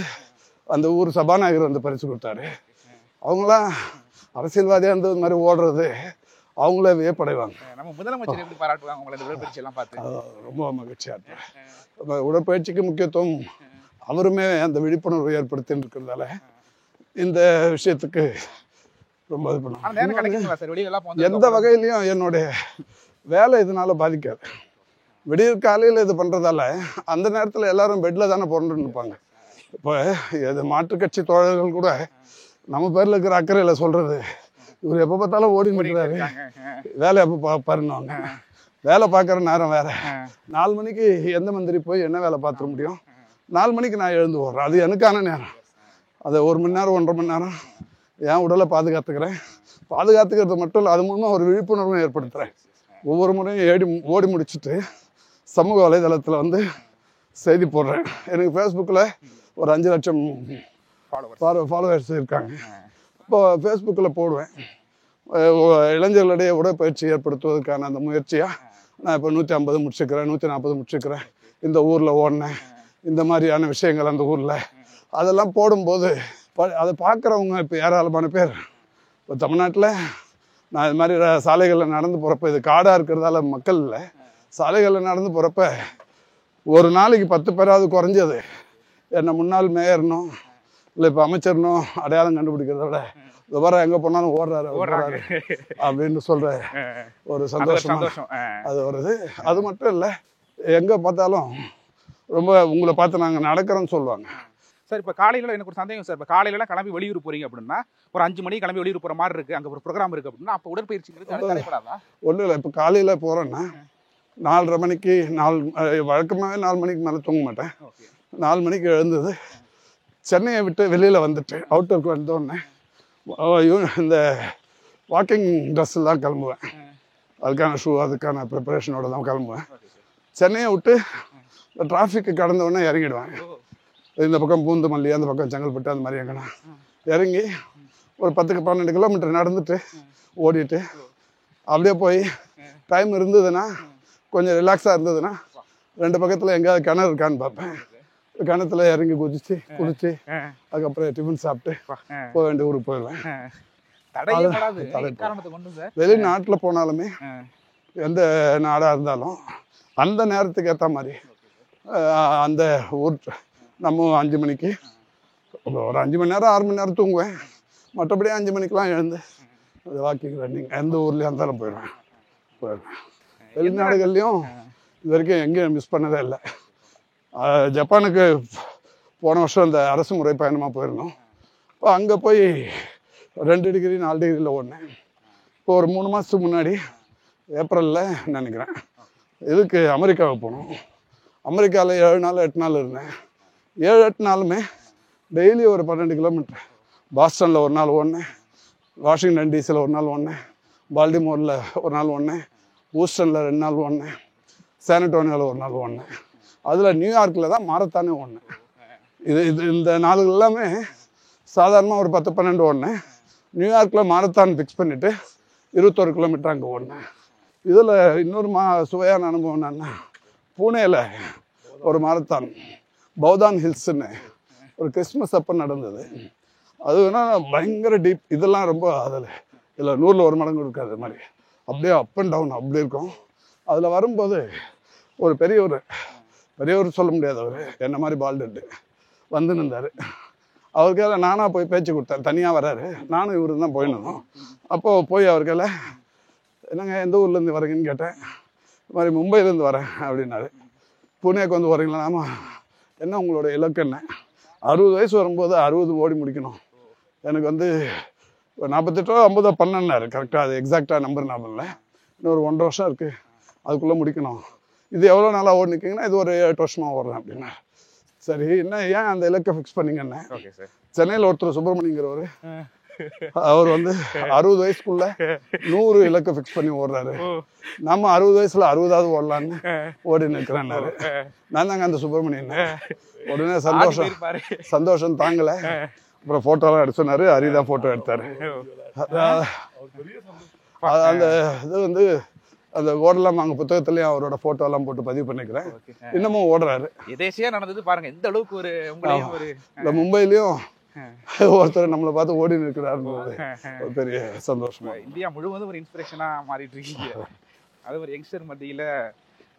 அந்த ஊர் சபாநாயகர் வந்து பரிசு கொடுத்தாரு. அவங்களாம் அரசியல்வாதியாக இருந்தது மாதிரி ஓடுறது அவங்களே வியப்படைவாங்க. நம்ம முதலமைச்சர் எப்படி பாராட்டுவாங்க உங்களை இந்த உடற்பயிற்சி எல்லாம் பார்த்து? ரொம்ப மகிழ்ச்சியாக இருப்பேன். உடற்பயிற்சிக்கு முக்கியத்துவம் அவருமே அந்த விழிப்புணர்வு ஏற்படுத்தின்னு இருக்கிறதால இந்த விஷயத்துக்கு ரொம்ப இது ஆனா நேரம் பண்ணுவேன். கிடைக்குங்களா சார் வெளியில எல்லாம் போந்து எந்த வகையிலையும் என்னுடைய வேலை இதனால பாதிக்காது. விடியற் காலையில் இது பண்ணுறதால அந்த நேரத்தில் எல்லாரும் பெட்டில் தானே புரண்டுன்னு இருப்பாங்க. இப்போ இது மாற்றுக் கட்சி தோழர்கள் கூட நம்ம பேரில் இருக்கிற அக்கறையில் சொல்கிறது, இவர் எப்போ பார்த்தாலும் ஓடி நிற்கிறாரு, வேலை எப்போ பார்ப்பாருன்னுவாங்க. வேலை பார்க்குற நேரம் வேறு. 4 மணிக்கு எந்த மந்திரி போய் என்ன வேலை பார்த்துட முடியும்? 4 மணிக்கு நான் எழுந்து ஓடுறேன். அது எனக்கான நேரம். அதை 1 மணி நேரம் 1.5 மணி நேரம் என் உடலை பாதுகாத்துக்கிறேன். பாதுகாத்துக்கிறது மட்டும் இல்லை, அது மூலமாக ஒரு விழிப்புணர்வும் ஏற்படுத்துகிறேன். ஒவ்வொரு முறையும் ஓடி முடிச்சுட்டு சமூக வலைதளத்தில் வந்து செய்தி போடுறேன். எனக்கு ஃபேஸ்புக்கில் ஒரு 5 லட்சம் ஃபாலோவர்ஸ் இருக்காங்க. இப்போ ஃபேஸ்புக்கில் போடுவேன். இளைஞர்களிடையே உடற்பயிற்சி ஏற்படுத்துவதற்கான அந்த முயற்சியாக நான் இப்போ 150 முடிச்சுக்கிறேன், 140 முடிச்சுக்கிறேன், இந்த ஊரில் ஓடினேன், இந்த மாதிரியான விஷயங்கள் அந்த ஊரில் அதெல்லாம் போடும்போது அதை பார்க்குறவங்க இப்போ ஏராளமான பேர். இப்போ தமிழ்நாட்டில் நான் இது மாதிரி சாலைகளில் நடந்து போகிறப்ப, இது காடாக இருக்கிறதால மக்கள் இல்லை, சாலைகளில் நடந்து போகிறப்ப ஒரு நாளைக்கு 10 பேராவது குறைஞ்சது என்னை முன்னாள் மேயர்னும் இல்லை இப்போ அமைச்சர்னும் அடையாளம் கண்டுபிடிக்கிறத விட விவரம் எங்கே போனாலும் ஓடுறாரு அப்படின்னு சொல்கிற ஒரு சந்தோஷம் அது வருது. அது மட்டும் இல்லை, எங்கே பார்த்தாலும் ரொம்ப உங்களை பார்த்து நாங்கள் நடக்கிறோன்னு சொல்லுவாங்க. சார் இப்போ காலையில் எனக்கு ஒரு சந்தேகம் சார். இப்போ காலையிலலாம் கிளம்பி வெளியூர் போகிறீங்க அப்படின்னா, ஒரு 5 மணிக்கு கிளம்பி வெளியூர் போகிற மாதிரி இருக்குது, அங்கே ஒரு ப்ரோக்ராம் இருக்குது அப்படின்னா, அப்போ உடற்பயிற்சிங்கிறது தடைப்படாதா? ஒன்றும் இல்லை. இப்போ காலையில் போகிறேன்னா 4:30 மணிக்கு வழக்கமாகவே 4 மணிக்கு மேலே தூங்க மாட்டேன். 4 மணிக்கு எழுந்தது சென்னையை விட்டு வெளியில் வந்துட்டு அவுட்டருக்கு வந்தோடனே இந்த வாக்கிங் ட்ரெஸ்ஸில் தான் கிளம்புவேன். அதுக்கான ஷூ அதுக்கான ப்ரிப்பரேஷனோட தான் கிளம்புவேன். சென்னையை விட்டு டிராஃபிக்கு கடந்தவுடனே இறங்கிடுவேன். இந்த பக்கம் பூந்தமல்லி, அந்த பக்கம் செங்கல்பட்டு, அந்த மாதிரி எங்கன்னா இறங்கி ஒரு 10-12 கிலோமீட்டர் நடந்துட்டு ஓடிட்டு அப்படியே போய் டைம் இருந்ததுன்னா கொஞ்சம் ரிலாக்ஸாக இருந்ததுன்னா 2 பக்கத்தில் எங்கேயாவது கிணறு இருக்கான்னு பார்ப்பேன். கிணத்துல இறங்கி குதிச்சு அதுக்கப்புறம் டிஃபன் சாப்பிட்டு போக வேண்டிய ஊருக்கு போயிடுவேன். வெளிநாட்டில் போனாலுமே எந்த நாடாக இருந்தாலும் அந்த நேரத்துக்கு ஏற்ற மாதிரி அந்த ஊர் நம்ம 5 மணிக்கு ஒரு 5 மணி நேரம் 6 மணி நேரம் தூங்குவேன். மற்றபடி 5 மணிக்கெலாம் எழுந்து வாக்கிங் ரன்னிங் எந்த ஊர்லேயும் இருந்தாலும் போயிடுவேன். வெளிநாடுகள்லையும் இது வரைக்கும் எங்கேயும் மிஸ் பண்ணதே இல்லை. ஜப்பானுக்கு போன வருஷம் இந்த அரசு முறை பயணமாக போயிருந்தோம். இப்போ அங்கே போய் 2 டிகிரி 4 டிகிரியில் ஓடினேன். இப்போ ஒரு 3 மாதத்துக்கு முன்னாடி ஏப்ரலில் நினைக்கிறேன் இதுக்கு அமெரிக்காவுக்கு போனோம். அமெரிக்காவில் 7 நாள் 8 நாள் இருந்தேன். 7-8 நாளுமே டெய்லி ஒரு 12 கிலோமீட்டர். பாஸ்டனில் ஒரு நாள் ஓடினேன், வாஷிங்டன் டிசியில் ஒரு நாள் ஓடினேன், பால்டிமோரில் ஒரு நாள் ஓடினேன், ஹூஸ்டனில் 2 நாள் ஓடினேன், சானட்டோனியாவில் ஒரு நாள் ஓடினேன். அதில் நியூயார்க்கில் தான் மாரத்தானே ஓடினேன். இந்த நாளுகள் எல்லாமே சாதாரணமாக ஒரு 10-12 ஓடினேன். நியூயார்க்கில் மாரத்தான் ஃபிக்ஸ் பண்ணிவிட்டு 21 கிலோமீட்டர் அங்கே ஓடினேன். இதில் இன்னொரு சுவையான அனுபவம் என்னன்னா, பூனேயில் ஒரு மாரத்தான் பௌதான் ஹில்ஸ்ன்னு ஒரு கிறிஸ்மஸ் அப்போ நடந்தது. அது வேணால் பயங்கர டீப், இதெல்லாம் ரொம்ப அதில் இல்லை 100ல் 1 மடங்கு இருக்காது. அது மாதிரி அப்படியே அப் அண்ட் டவுன் அப்படி இருக்கும். அதில் வரும்போது ஒரு பெரியவர் சொல்ல முடியாது, அவர் என்ன மாதிரி பால்டெட்டு வந்து நின்றார். அவருக்கையில் நானாக போய் பேச்சு கொடுத்தேன். தனியாக வராரு, நானும் இவரு தான் போயிடணும். அப்போது போய் அவருக்கையில் என்னங்க எந்த ஊர்லேருந்து வரீங்கன்னு கேட்டேன். இது மாதிரி மும்பையிலேருந்து வரேன் அப்படின்னாரு. புனேக்கு வந்து வரீங்களா? ஆமாம். என்ன உங்களோட இலக்கு என்ன? 60 வயசு வரும்போது 60 ஓடி முடிக்கணும். எனக்கு வந்து 48 50 பண்ணேன்னாரு. கரெக்டாக அது எக்ஸாக்டாக நம்பர் ஞாபகம் இல்லை. இன்னொரு 1.5 வருஷம் இருக்குது, அதுக்குள்ளே முடிக்கணும். இது எவ்வளோ நாளாக ஓடி நிற்கிங்கன்னா, இது ஒரு 8 வருஷமாக ஓடுறேன் அப்படின்னா. சரி, என்ன ஏன் அந்த இலக்கை ஃபிக்ஸ் பண்ணிங்கன்னு. சென்னையில் ஒருத்தர் சுப்பிரமணியங்கிறவர், அவர் வந்து 60 வயசுக்குள்ள 100 இலக்கை ஃபிக்ஸ் பண்ணி ஓடுறாரு. நம்ம 60 வயசுல 60வது ஓடலான்னு ஓடி நிற்கிறேன்னாரு. நான் தாங்க அந்த சுப்பிரமணியன். உடனே சந்தோஷம் தாங்கலை. அப்புறம் ஃபோட்டோலாம் எடுத்து சொன்னார். ஹரிதான் ஃபோட்டோ எடுத்தார். அந்த இது வந்து அந்த ஓடலாம் அங்கே புத்தகத்துலேயும் அவரோட ஃபோட்டோலாம் போட்டு பதிவு பண்ணிக்கிறேன். இன்னமும் ஓடுறாரு. எதேசியா நடந்தது பாருங்க, எந்த அளவுக்கு ஒரு இந்த மும்பையிலையும் ஒருத்தர் நம்மளை பார்த்து ஓடி நிற்கிறாருன்னு ஒரு பெரிய சந்தோஷமா. இந்தியா முழுவதும் ஒரு இன்ஸ்பிரேஷனாக மாறிட்டு இருக்கீங்க. அது ஒரு யங்ஸ்டர் மத்தியில்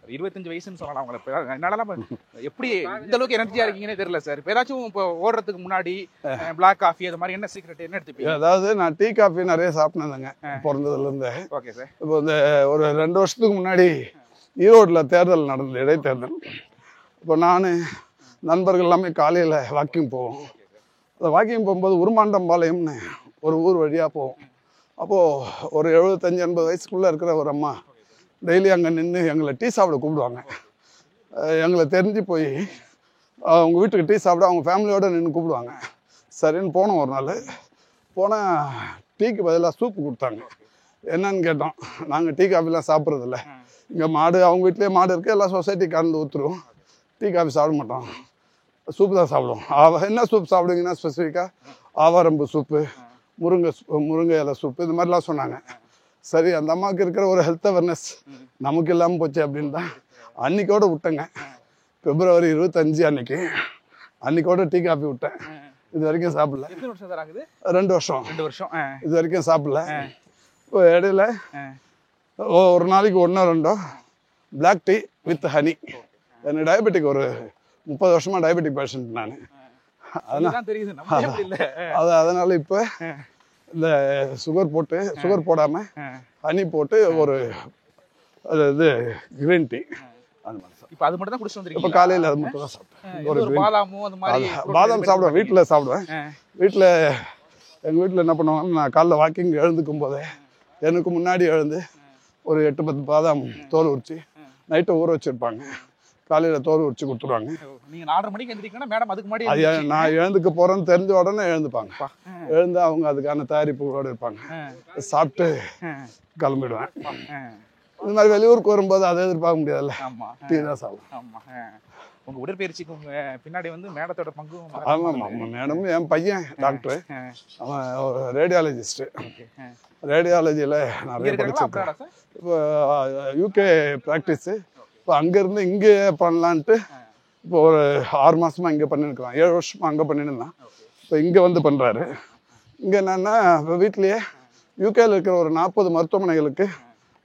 25 வயசுன்னு சொல்லலாம் அவங்கள. என்னால எப்படி இந்த அளவுக்கு எனர்ஜியா இருக்கீங்கன்னே தெரியல சார். இப்போ ஏதாச்சும் இப்போ ஓடுறதுக்கு முன்னாடி பிளாக் காஃபி அது மாதிரி என்ன சீக்ரெட் என்ன எடுத்துப்பீங்க? அதாவது நான் டீ காஃபி நிறைய சாப்பிட்டேங்க பிறந்ததுலேருந்து. Okay sir. இப்போ இந்த ஒரு 2 வருஷத்துக்கு முன்னாடி ஈரோட்டில் தேர்தல் நடந்தது, இடைத்தேர்தல். இப்போ நான் நண்பர்கள் எல்லாமே காலையில் வாக்கிங் போவோம். அந்த வாக்கிங் போகும்போது உருமாண்டம்பாளையம்னு ஒரு ஊர் வழியாக போவோம். அப்போது ஒரு 75-80 வயசுக்குள்ளே இருக்கிற ஒரு அம்மா டெய்லி அங்கே நின்று எங்களை டீ சாப்பிட கூப்பிடுவாங்க. எங்களை தெரிஞ்சு போய் அவங்க வீட்டுக்கு டீ சாப்பிட அவங்க ஃபேமிலியோடு நின்று கூப்பிடுவாங்க. சரின்னு போனோம். ஒரு நாள் போனால் டீக்கு பதிலாக சூப்பு கொடுத்தாங்க. என்னன்னு கேட்டோம். நாங்கள் டீ காஃபிலாம் சாப்பிட்றதில்ல, இங்கே மாடு அவங்க வீட்லேயே மாடு இருக்குது, எல்லாம் சொசைட்டி கலந்து ஊற்றுருவோம், டீ காஃபி சாப்பிட மாட்டோம், சூப்பு தான் சாப்பிடுவோம். என்ன சூப் சாப்பிடுங்கன்னா ஸ்பெசிஃபிக்காக ஆவாரம்பு சூப்பு, முருங்கை இலை சூப்பு, இது மாதிரிலாம் சொன்னாங்க. சரி, அந்த அம்மாவுக்கு இருக்கிற ஒரு ஹெல்த் அவேர்னஸ் நமக்கு இல்லாமல் போச்சு அப்படின்னு தான் அன்னைக்கோட விட்டேங்க. பிப்ரவரி 25 அன்னைக்கோட டீ காஃபி விட்டேன். இது வரைக்கும் சாப்பிடல. 2 வருஷம் இது வரைக்கும் சாப்பிடல. இப்போ இடையில ஒரு நாளைக்கு 1-2 பிளாக் டீ வித் ஹனி. எனக்கு டயபெட்டிக், ஒரு 30 வருஷமா டயபெட்டிக் பேஷண்ட் நான். அதனால இப்போ இந்த சுகர் போடாம ஹனி போட்டு ஒரு இது கிரீன் டீ அந்த மாதிரி. இப்போ அது மட்டும் தான் குடிச்சு வந்திருக்கீங்க? இப்போ காலையில் அது மட்டும் தான் சாப்பிட்டேன். ஒரு பாதாமும் அந்த மாதிரி பாதாம் சாப்பிடுவேன், வீட்டில் சாப்பிடுவேன். எங்கள் வீட்டில் என்ன பண்ணுவாங்கன்னா, நான் காலைல வாக்கிங் எழுந்துக்கும் போதே எனக்கு முன்னாடி எழுந்து ஒரு 8-10 பாதாம் தோல் உரிச்சு நைட்டை ஊற வச்சுருப்பாங்க. காலையில் தோல் உரிச்சு கொடுத்துருவாங்க. நீங்கள் 4:30 மணிக்கு எழுந்திரிக்கீங்கன்னா மேடம் அதுக்கு முன்னாடி நான் எழுந்துக்க போகிறேன்னு தெரிஞ்ச உடனே எழுந்துப்பாங்க. எழுந்து அவங்க அதுக்கான தயாரிப்புகளோடு இருப்பாங்க. சாப்பிட்டு கிளம்பிடுவேன். இந்த மாதிரி வெளியூருக்கு வரும்போது அதை எதிர்பார்க்க முடியாதுல்ல, டீ தான் சாப்பிடும். ஆமாம். உங்கள் உடற்பயிற்சிக்கு உங்கள் பின்னாடி வந்து மேடத்தோட பங்கும். ஆமாம் ஆமாம். மேடம் என் பையன் டாக்டரு, அவன் ஒரு ரேடியாலஜிஸ்ட்டு. ரேடியாலஜியில் நிறைய படிச்சிருக்கேன். இப்போ யூகே ப்ராக்டிஸு. இப்போ அங்கேருந்து இங்கே பண்ணலான்ட்டு இப்போ ஒரு 6 மாதமாக இங்கே பண்ணியிருக்கலாம். 7 வருஷமாக அங்கே பண்ணியிருந்தான். இப்போ இங்கே வந்து பண்ணுறாரு. இங்கே என்னென்னா, இப்போ வீட்லேயே யூகேயில் இருக்கிற ஒரு 40 மருத்துவமனைகளுக்கு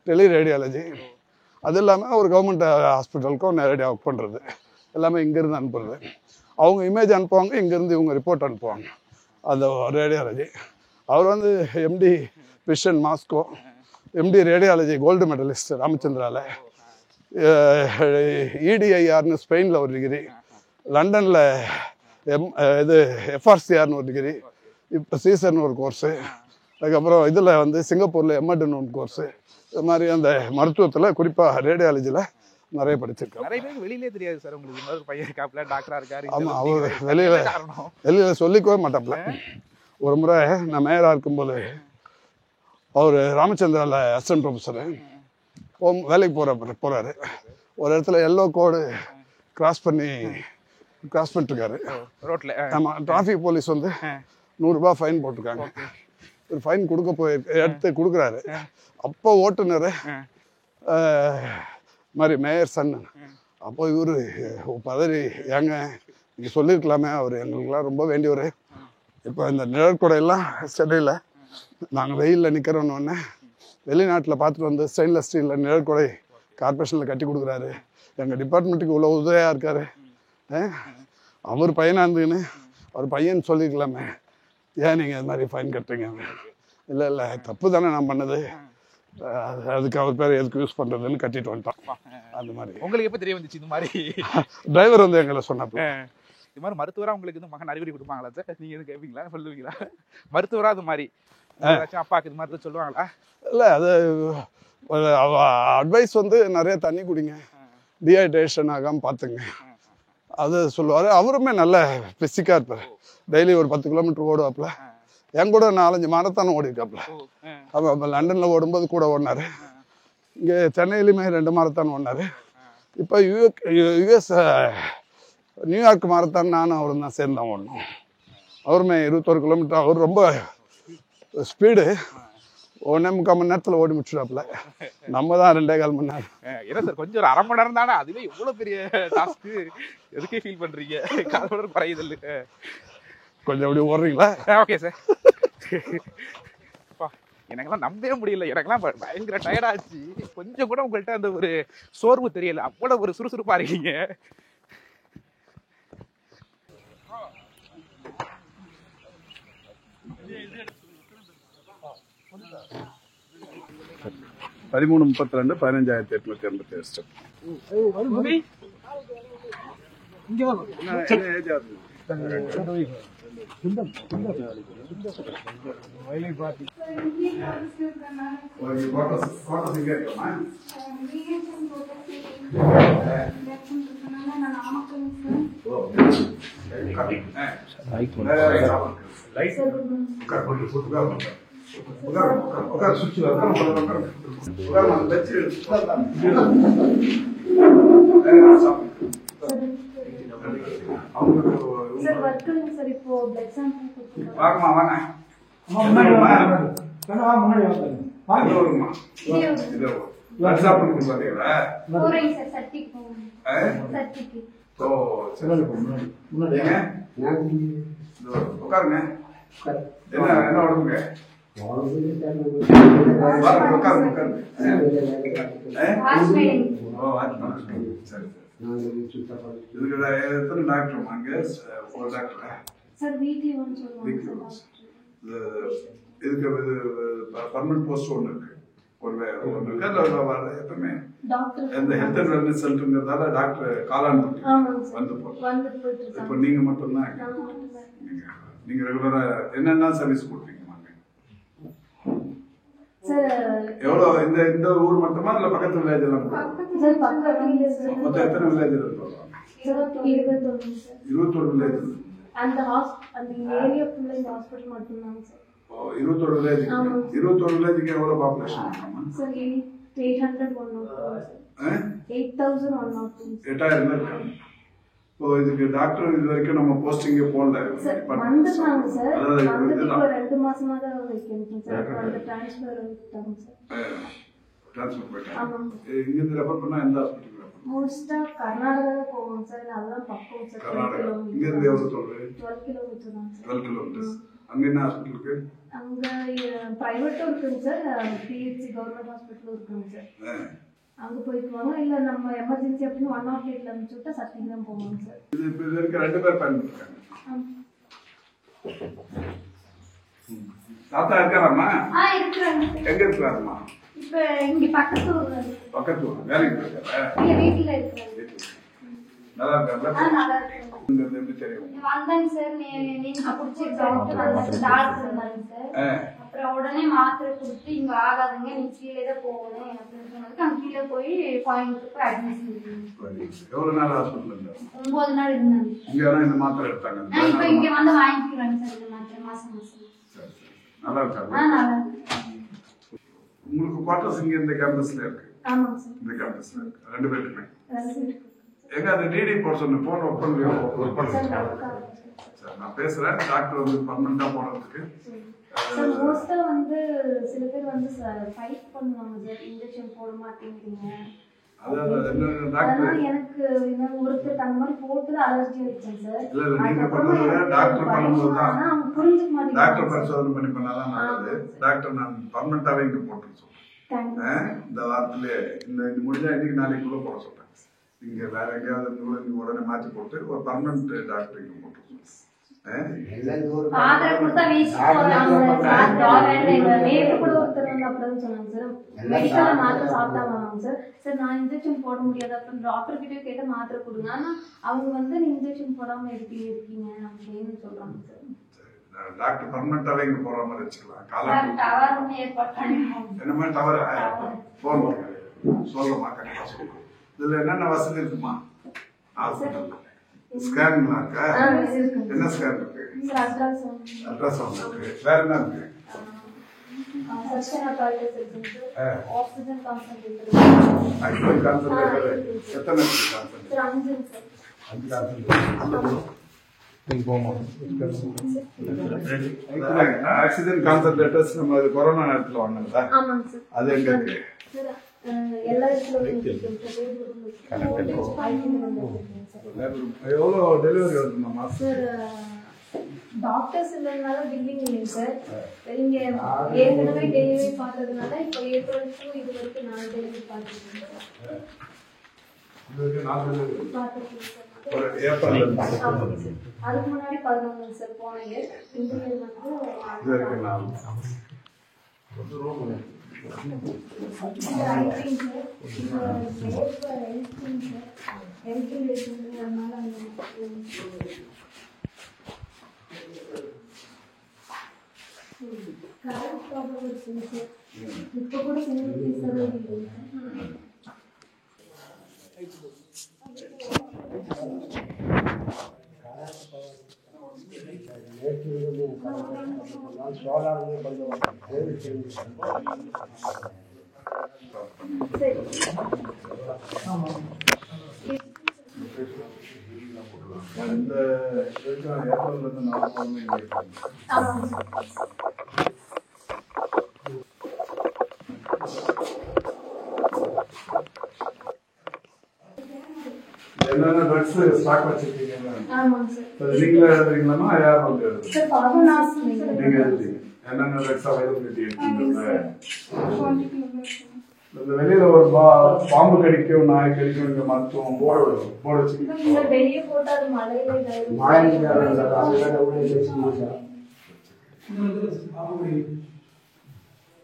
டெலி ரேடியாலஜி, அது இல்லாமல் ஒரு கவர்மெண்ட் ஹாஸ்பிட்டலுக்கும் நேரடியாக ஒர்க் பண்ணுறது, எல்லாமே இங்கேருந்து அனுப்புறது. அவங்க இமேஜ் அனுப்புவாங்க, இங்கேருந்து இவங்க ரிப்போர்ட் அனுப்புவாங்க. அந்த ரேடியாலஜி. அவர் வந்து MD vision Moscow, MD radiology gold medalist ராமச்சந்திராவில், இடிஐஆர்னு ஸ்பெயினில் ஒரு டிகிரி, லண்டனில் இது எஃப்ஆர்சிஆர்னு ஒரு டிகிரி, இப்போ சீசர்னு ஒரு கோர்ஸு, அதுக்கப்புறம் இதில் வந்து சிங்கப்பூரில் எம்எட்னு ஒரு கோர்ஸு. இது மாதிரி அந்த மருத்துவத்தில் குறிப்பாக ரேடியாலஜியில் நிறைய படிச்சிருக்கேன். நிறைய பேருக்கு வெளியிலே தெரியாது சார் உங்களுக்கு இன்னொரு பையன் இருக்காப்புல டாக்டரா இருக்காரு. ஆமாம், அவர் வெளியில் சொல்லிக்கவே மாட்டாப்புல. ஒரு முறை நான் மேயராக இருக்கும்போது அவர் ராமச்சந்திராவில் அசிஸ்டன்ட் ப்ரொஃபஸரு வேலைக்கு போகிறாரு. ஒரு இடத்துல எல்லோ கோடு கிராஸ் பண்ணிட்டுருக்காரு ரோட்டில். ஆமாம், டிராஃபிக் போலீஸ் வந்து 100 ரூபாய் ஃபைன் போட்டிருக்காங்க. ஒரு ஃபைன் எடுத்து கொடுக்குறாரு. அப்போ ஓட்டுநர் மாதிரி மேயர் சன். அப்போ இவர் பதறி, ஏங்க நீங்கள் சொல்லியிருக்கலாமே, அவர் எங்களுக்கெல்லாம் ரொம்ப வேண்டியவர். இப்போ இந்த நிழற்கொடையெல்லாம் சென்னையில் நாங்கள் வெயிலில் நிற்கிறோன்னு வெளிநாட்டில் பார்த்துட்டு வந்து ஸ்டெயின்லெஸ் ஸ்டீலில் நிழற்கொடை கார்பரேஷனில் கட்டி கொடுக்குறாரு. எங்கள் டிபார்ட்மெண்ட்டுக்கு இவ்வளோ உதவியாக இருக்கார். அவர் பையனாக இருந்துன்னு அவர் பையன் சொல்லியிருக்கலாமே, ஏன் நீங்கள் இது மாதிரி ஃபைன் கட்டுறீங்க? இல்லை தப்பு தானே நான் பண்ணது, அதுக்கு அவர் பேர் எதுக்கு யூஸ் பண்ணுறதுன்னு கட்டிட்டு வந்துட்டான். அந்த மாதிரி. உங்களுக்கு எப்போ தெரிய வந்துச்சு இந்த மாதிரி? டிரைவர் வந்து எங்களை சொன்னாப்ப. இது மாதிரி மருத்துவராக உங்களுக்கு இந்த மகன் அறிகுறி கொடுப்பாங்களா சார்? நீங்கள் எதுவும் கேட்பீங்களா, சொல்லுவீங்களா? மருத்துவராக அது மாதிரி அப்பாவுக்கு இது மாதிரி சொல்லுவாங்களா? இல்லை, அது அட்வைஸ் வந்து நிறைய தண்ணி குடிங்க, டீஹைட்ரேஷன் ஆகாமல் பார்த்துங்க, அது சொல்லுவார். அவருமே நல்ல பிசிக்காக இருப்பார். டெய்லி ஒரு 10 கிலோமீட்டர் ஓடுவாப்புல. என் கூட 4-5 மாரத்தானும் ஓடிருக்காப்புல. அப்போ லண்டனில் ஓடும்போது கூட ஓடினார். இங்கே சென்னையிலுமே 2 மாரத்தான் ஓடினார். இப்போ யுஎஸ் நியூயார்க் மாரத்தான் நானும் அவரும் தான் சேர்ந்தான் ஓடணும். அவருமே 21 கிலோமீட்டர். அவர் ரொம்ப ஸ்பீடு 1.25 மணி நேரத்தில் ஓடி முடிச்சுடாப்புல. நம்ம தான் 2.25 மணி நேரம். என்ன சார், கொஞ்சம் ஒரு 1/2 மணி நேரம் தானே, அதுவே எவ்வளோ பெரிய டாஸ்க்கு. எதுக்கே ஃபீல் பண்ணுறீங்க? காலோட குறையுது இல்லை, கொஞ்சம் அப்படி ஓடுறீங்களா? Okay sir. எனக்கெல்லாம் நம்பவே முடியல. எனக்கெல்லாம் பயங்கர டயர்டாச்சு. கொஞ்சம் கூட உங்கள்கிட்ட அந்த ஒரு சோர்வு தெரியல. அவ்வளோ ஒரு சுறுசுறுப்பாக இருக்கீங்க. பதிமூணு 32 15,887 ஸ்டெப். என்ன உடம்புங்க எத்தனை டாக்டர் அங்க ஒரு டாக்டர் இதுக்கு பர்மனன்ட் போஸ்ட் ஒன்று இருக்கு. எப்பவுமே இந்த ஹெல்த் அண்ட் வெல்னஸ் சென்டர்ங்கிறதால டாக்டர் காலான் வந்து போட்டு இப்போ நீங்க மட்டும்தான் நீங்க ரெகுலரா என்னென்ன சர்வீஸ் கொடுப்பீங்க? எவ்வளோ இந்த இந்த ஊர் மட்டுமா இல்ல பக்கத்து வில்லேஜ் எல்லாம் மொத்தம் எத்தனை வில்லேஜ் இருக்கு? 21 வில்லேஜ். அந்த ஏரியா ஃபுல்லா இந்த ஹாஸ்பிடல் மட்டும் தான் சார். 21 வில்லேஜ். 21 வில்லேஜ்க்கு எவ்வளவு பாப்புலேஷன் இருக்குமா சார்? 801 சார். 8102 8000 இருக்காங்க. இப்போ இதுக்கு டாக்டர் இது வரைக்கும் நம்ம போஸ்டிங்கே போடல. வந்துட்டாங்க சார். வந்து இப்போ 2 மாசமா தான் வைக்கணும் சார். அந்த ட்ரான்ஸ்ஃபர் ஆயிட்டாங்க சார். ட்ரான்ஸ்ஃபர் போயிட்டாங்க. இங்க இருந்து ரெஃபர் பண்ணா எந்த ஹாஸ்பிடல்? மோஸ்டா கர்நாடகா போவோம் சார். அதெல்லாம் பக்கம் சார். கர்நாடகா. இங்க இருந்து எவ்வளவு தூரம்? 12 கிலோமீட்டர் தான் சார். 12 கிலோமீட்டர். அங்க என்ன ஹாஸ்பிடல் இருக்கு? அங்க பிரைவேட்டும் இருக்குங்க சார். பிஹெச்சி கவர்மெண்ட் ஹாஸ்பிட்டலும் இருக்குங்க சார். அங்க போய்க்குவாங்க. இல்ல நம்ம எமர்ஜென்சி அப்படின்னு 108ல அனுப்பிச்சுட்டா சத்தியம் தான் போவாங்க சார். இது இப்போ இருக்க 2 பேர் பயன்படுத்துறாங்க. தாத்தா இருக்காராமா? இருக்காங்க. எங்க இருக்காருமா? இப்ப இங்க பக்கத்து ஊர்ல. பக்கத்து ஊர். வேலைக்கு போயிருக்காரா? இல்ல வீட்ல இருக்காங்க. நல்லா இருக்காங்களா? நல்லா இருக்காங்க. உங்களுக்கு எப்படி தெரியும்? வந்தாங்க சார். நீங்க புடிச்சு டாக்டர் இருந்தாங்க சார். அப்புறம் உடனே மாத்திரை கொடுத்து இங்க ஆகாதுங்க, நீ கீழே தான் போகணும் அப்படின்னு சொன்னதுக்கு அங்க கீழே போய் கோயம்புத்தூர் போய் அட்மிஷன் பண்ணி. எவ்வளவு நாள் ஹாஸ்பிட்டல் இருந்தாங்க? 9 நாள் இருந்தாங்க. இங்க இந்த மாத்திரை எடுத்தாங்க. இப்ப இங்க வந்து வாங்கிக்கிறாங்க சார் இந்த மாத்திரை மாசம் மாசம். நல்லா இருக்காங்க. நல்லா இருக்கு. உங்களுக்கு குவார்டர்ஸ் இங்க இந்த கேம்பஸ்ல இருக்கு? ஆமாங்க சார். இந்த கேம்பஸ்ல இருக்கு 2 பேருக்குமே. 2 பேருக்கு. எங்க அந்த டிடி போட சொன்ன போன் ஒர்க் பண்ணுங்க. சார் நான் பேசுறேன். டாக்டர் வந்து பர்மனண்டா போறதுக்கு சார் மோஸ்டா வந்து சில பேர் வந்து ஃபைட் பண்ணுவாங்க சார். இன்ஜெக்ஷன் போட மாட்டேங்கிறீங்க. அதான் எனக்கு ஒருத்தர் அந்த மாதிரி போட்டு அலர்ஜி ஆயிடுச்சேன் சார். நீங்க பண்ணது டாக்டர் பண்ணும்போது தான். ஆனா அவங்க புரிஞ்சுக்க மாட்டேங்கிறாங்க. டாக்டர் பரிசோதனை பண்ணி பண்ணாதான் நல்லது. டாக்டர் நான் பர்மனண்டாவே இங்க போட்டு சொல்றேன். இந்த வாரத்திலே இந்த முடிஞ்சா இன்னைக்கு நாளைக்குள்ள போட சொல்றேன். இங்க வேற எங்கேயாவது உடனே மாற்றி போட்டு ஒரு பர்மனன்ட் டாக்டர் இங்க போட்டு மாத்திரை கொடுத்தா வீசி போறாங்க சார். நேற்று கூட ஒருத்தர் வந்து அப்படிதான் சொன்னாங்க சார். மெடிக்கல்ல மாத்திரை சாப்பிட்டாங்க சார். சார் நான் இன்ஜெக்ஷன் போட முடியாது அப்படின்னு டாக்டர் கிட்டே கேட்ட மாத்திரை கொடுங்க. ஆனா அவங்க வந்து நீ இன்ஜெக்ஷன் போடாம இருக்கீங்க அப்படின்னு சொல்றாங்க சார். டாக்டர் பர்மனண்டாவே இங்க போற மாதிரி வச்சுக்கலாம். டவர் ஒன்று ஏற்பாடு பண்ணிருக்கோம். என்ன மாதிரி டவர் போன் சொல்லமா கண்டிப்பா சொல்லுங்க. இதுல என்னென்ன வசதி இருக்குமா? ஹாஸ்பிட்டல் ஸ்கேன்லாம் இருக்கா? என்ன ஸ்கேன் இருக்கு? அல்ட்ராசவுண்ட் இருக்கு. வேற என்ன இருக்கு? Oxygen concentrator. ஆக்சிஜன் கான்சென்ட்ரேட்டர் எத்தனை கான்சென்ட்ரேட்டர்? 5 கான்சென்ட்ரேட்டர். நீங்க போமா. ஆக்சிஜன் கான்சென்ட்ரேட்டர்ஸ் நம்ம கொரோனா நேரத்துல வாங்கினதா? ஆமாங்க சார். அது எங்க இருக்கு? எல்லா இடத்துலயும் எவ்வளோ டெலிவரி வருதுமா மாசம்? சார் டாக்டர்ஸ் இல்லைனால பில்லிங் இல்லைங்க சார். இங்க ஏற்கனவே டெலிவரி பார்த்ததுனால இப்போ ஏப்ரல் 2 இது வரைக்கும் நான் டெலிவரி பார்த்துருக்கேன் சார். அதுக்கு முன்னாடி 11 சார் போன இயர். இந்த இயர் இப்போ கூட என்னென்ன ட்ரக்ஸ் ஸ்டாக் வச்சிருக்கீங்க? ஆமாங்க சார். நீங்களே எழுதுறீங்களா யார் வந்து சார் பாபநாஸ் நீங்க எழுதுறீங்க? என்னென்ன ட்ரக்ஸ் அவைலபிலிட்டி இருக்குங்க? இந்த வெளியில ஒரு பாம்பு கடிக்கும் நாய் கடிக்கும் இந்த மருத்துவம் போர்டு வச்சுக்கிட்டு வெளியே போட்டு அது மழையில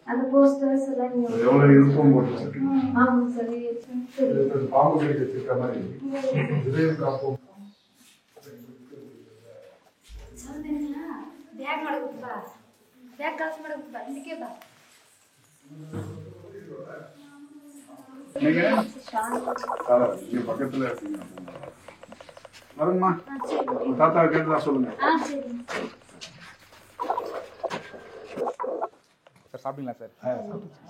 அந்த போஸ்டர்ஸ் எல்லாம் எவ்வளவு யூனிஃபார்ம் போட்டு வச்சிருக்கீங்க? ஆமாங்க சார். பாம்பு கடிக்க வச்சிருக்க மாதிரி இதயம் காப்போம். ಬ್ಯಾಗ್ ಮಾಡಬೇಕು ಬಾ, ಬ್ಯಾಗ್ ಕಾಸು ಮಾಡಬೇಕು ಬಾ, ಇದಕ್ಕೆ ಬಾ. நீங்க நீங்க பக்கத்துல இருக்கீங்க. வரணுமா? தாத்தா கேட்டதா சொல்லுங்க. சார் சாப்பிட்டீங்களா சார்?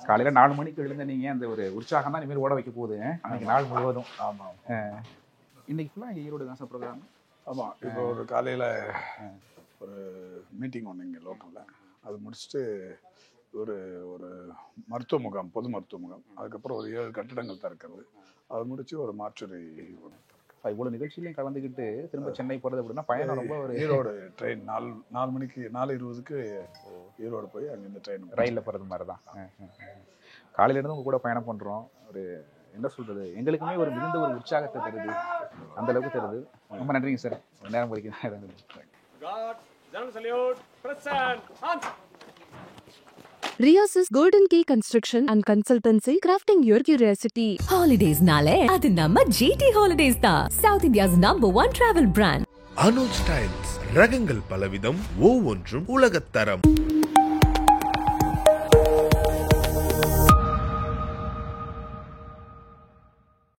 காலையில் 4 மணிக்கு எழுந்த நீங்கள் அந்த ஒரு உற்சாகம் தான் இனிமேல் ஓட வைக்க போகுது அன்றைக்கி நாள் முழுவதும். ஆமாம். இன்னைக்கு ஃபுல்லாக ஈரோடு தான் சார் ப்ரோக்ராம். ஆமாம். இப்போ ஒரு காலையில் ஒரு மீட்டிங் ஒன்று இங்கே லோக்கலில், அது முடிச்சுட்டு ஒரு ஒரு மருத்துவ முகாம், பொது மருத்துவ முகாம், அதுக்கப்புறம் ஒரு 7 கட்டிடங்கள் திறக்கிறது, அது முடிச்சு ஒரு மாற்றுரை. இவ்வளோ நிகழ்ச்சியிலையும் கலந்துக்கிட்டு திரும்ப சென்னை போகிறது அப்படின்னா பயணம் ரொம்ப ஒரு ஈரோடு ட்ரெயின் 4 மணிக்கு 4:20க்கு ஈரோடு போய் அங்கேருந்து ட்ரெயின் ரயிலில் போகிறது மாதிரி தான். காலையிலேருந்து உங்கள் கூட பயணம் பண்ணுறோம். ஒரு என்ன சொல்கிறது, எங்களுக்குமே ஒரு மிகுந்த ஒரு உற்சாகத்தை தருது, அந்த அளவுக்கு தருது. ரொம்ப நன்றிங்க சார். நேரம் வரைக்கும் Rios' Golden Key Construction and Consultancy, crafting your curiosity. Holidays nale adu namma GT Holidays da, South India's #1 travel brand. Anuj styles ரகங்கள் பலவிதம், ஒவ்வொன்றும் உலகத்தரம்.